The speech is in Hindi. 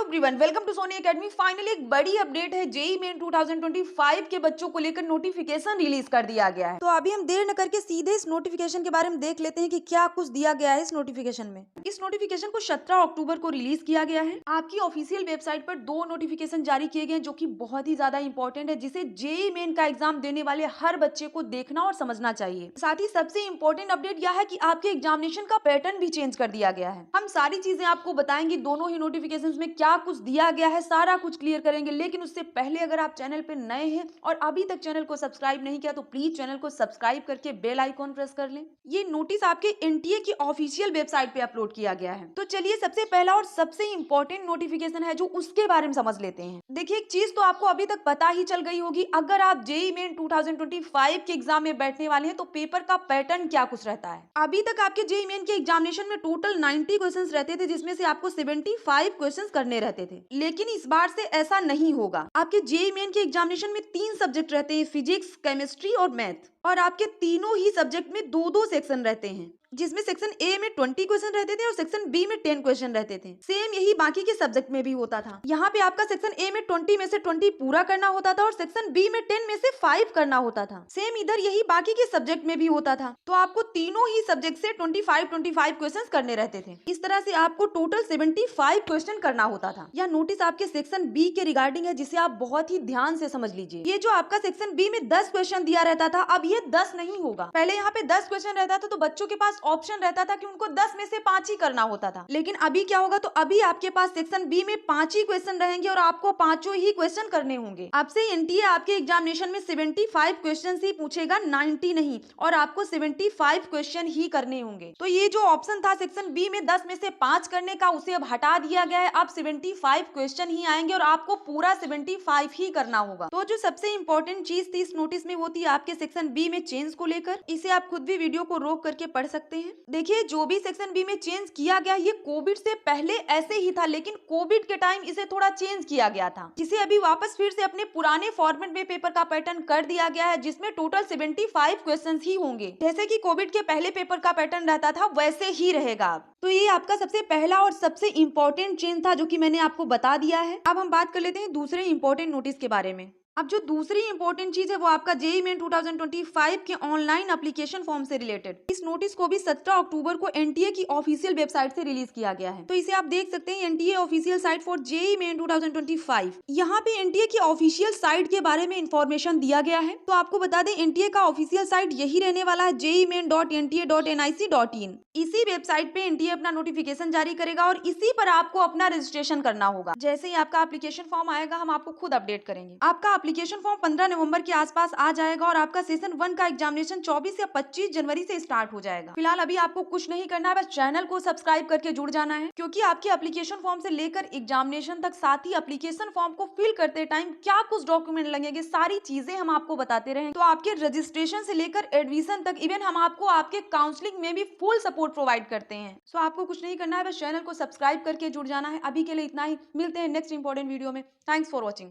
Everyone, welcome to Sony Academy. Finally एक बड़ी अपडेट है। जेईई मेन 2025 के बच्चों को लेकर नोटिफिकेशन रिलीज कर दिया गया है। तो अभी हम देर न करके सीधे इस नोटिफिकेशन के बारे में देख लेते हैं कि क्या कुछ दिया गया है इस नोटिफिकेशन में। इस नोटिफिकेशन को 17 अक्टूबर को रिलीज किया गया है। आपकी ऑफिशियल वेबसाइट पर 2 नोटिफिकेशन जारी किए गए जो कि बहुत ही ज्यादा इंपॉर्टेंट है, जिसे जेईई मेन का एग्जाम देने वाले हर बच्चे को देखना और समझना चाहिए। साथ ही सबसे इंपॉर्टेंट अपडेट यह है कि आपके एग्जामिनेशन का पैटर्न भी चेंज कर दिया गया है। हम सारी चीजें आपको बताएंगे, दोनों ही नोटिफिकेशंस में क्या कुछ दिया गया है सारा कुछ क्लियर करेंगे। लेकिन उससे पहले अगर आप चैनल पे नए हैं और अभी तक चैनल को सब्सक्राइब नहीं किया तो प्लीज चैनल को सब्सक्राइब करके बेल आइकॉन प्रेस कर लें। ये नोटिस आपके एनटीए की ऑफिशियल वेबसाइट पे अपलोड किया गया है। तो चलिए सबसे पहला और सबसे इंपॉर्टेंट नोटिफिकेशन है जो उसके बारे में समझ लेते हैं। देखिए, एक चीज तो आपको अभी तक पता ही चल गई होगी, अगर आप जेईई मेन 2025 के एग्जाम में बैठने वाले हैं तो पेपर का पैटर्न क्या कुछ रहता है। अभी तक आपके जेईई मेन के एग्जामिनेशन में टोटल 90 क्वेश्चंस रहते थे, जिसमें से आपको 75 क्वेश्चंस करने रहते थे। लेकिन इस बार से ऐसा नहीं होगा। आपके जेईई मेन के एग्जामिनेशन में 3 सब्जेक्ट रहते हैं, फिजिक्स, केमिस्ट्री और मैथ, और आपके तीनों ही सब्जेक्ट में 2-2 सेक्शन रहते हैं, जिसमें सेक्शन ए में 20 क्वेश्चन रहते थे और सेक्शन बी में 10 क्वेश्चन रहते थे। सेम यही बाकी के सब्जेक्ट में भी होता था। यहाँ पे आपका सेक्शन ए में 20 में से 20 पूरा करना होता था और सेक्शन बी में 10 में से 5 करना होता था। सेम इधर यही बाकी के सब्जेक्ट में भी होता था। तो आपको तीनों ही सब्जेक्ट से 25 क्वेश्चन करने रहते थे। इस तरह से आपको टोटल 75 क्वेश्चन करना होता था। यह नोटिस आपके सेक्शन बी के रिगार्डिंग है, जिसे आप बहुत ही ध्यान से समझ लीजिए। ये जो आपका सेक्शन बी में 10 क्वेश्चन दिया रहता था, अब ये 10 नहीं होगा। पहले यहाँ पे 10 क्वेश्चन रहता था तो बच्चों के पास ऑप्शन रहता था कि उनको 10 में से 5 ही करना होता था। लेकिन अभी क्या होगा, तो अभी आपके पास सेक्शन बी में 5 ही क्वेश्चन रहेंगे और आपको पांचों ही क्वेश्चन करने होंगे। आपसे एनटीए आपके एग्जामिनेशन में 75 क्वेश्चन ही पूछेगा, 90 नहीं, और आपको 75 क्वेश्चन ही करने होंगे। तो ये जो ऑप्शन था सेक्शन बी में 10 में से 5 करने का, उसे अब हटा दिया गया है। अब 75 क्वेश्चन ही आएंगे और आपको पूरा 75 ही करना होगा। तो जो सबसे इंपॉर्टेंट चीज थी इस नोटिस में वो थी आपके सेक्शन बी में चेंज को लेकर। इसे आप खुद भी वीडियो को रोक करके पढ़ सकते हैं। देखिए, जो भी सेक्शन बी में चेंज किया गया, ये कोविड से पहले ऐसे ही था, लेकिन कोविड के टाइम इसे थोड़ा चेंज किया गया था, जिसे अभी वापस फिर से अपने पुराने फॉर्मेट में पेपर का पैटर्न कर दिया गया है, जिसमें टोटल 75 क्वेश्चंस ही होंगे। जैसे कि कोविड के पहले पेपर का पैटर्न रहता था वैसे ही रहेगा अब। तो ये आपका सबसे पहला और सबसे इंपॉर्टेंट चेंज था जो कि मैंने आपको बता दिया है। अब हम बात कर लेते हैं दूसरे इंपॉर्टेंट नोटिस के बारे में। अब जो दूसरी इंपॉर्टेंट चीज है वो आपका जेईई मेन 2025 के ऑनलाइन एप्लीकेशन फॉर्म से रिलेटेड। इस नोटिस को भी 17 अक्टूबर को एनटीए की ऑफिशियल वेबसाइट से रिलीज किया गया है। तो इसे आप देख सकते हैं, NTA official site for JEE main 2025। यहाँ पे एनटीए की ऑफिशियल साइट के बारे में इंफॉर्मेशन दिया गया है। तो आपको बता दें, एनटीए का ऑफिशियल साइट यही रहने वाला है, jeimain.nta.nic.in। इसी वेबसाइट पे एनटीए अपना नोटिफिकेशन जारी करेगा और इसी पर आपको अपना रजिस्ट्रेशन करना होगा। जैसे ही आपका एप्लीकेशन फॉर्म आएगा हम आपको खुद अपडेट करेंगे। आपका एप्लीकेशन फॉर्म 15 नवंबर के आसपास आ जाएगा और आपका सेशन 1 का एग्जामिनेशन 24 या 25 जनवरी से स्टार्ट हो जाएगा। फिलहाल अभी आपको कुछ नहीं करना है, बस चैनल को सब्सक्राइब करके जुड़ जाना है, क्योंकि आपके एप्लीकेशन फॉर्म से लेकर एग्जामिनेशन तक, साथ ही एप्लीकेशन फॉर्म को फिल करते टाइम क्या कुछ डॉक्यूमेंट लगेंगे, सारी चीजें हम आपको बताते रहेंगे। तो आपके रजिस्ट्रेशन से लेकर एडमिशन तक, इवन हम आपको आपके काउंसलिंग में भी फुल सपोर्ट प्रोवाइड करते हैं। सो आपको कुछ नहीं करना है, बस चैनल को सब्सक्राइब करके जुड़ जाना है। अभी के लिए इतना ही, मिलते हैं नेक्स्ट इंपॉर्टेंट वीडियो में। Thanks for watching.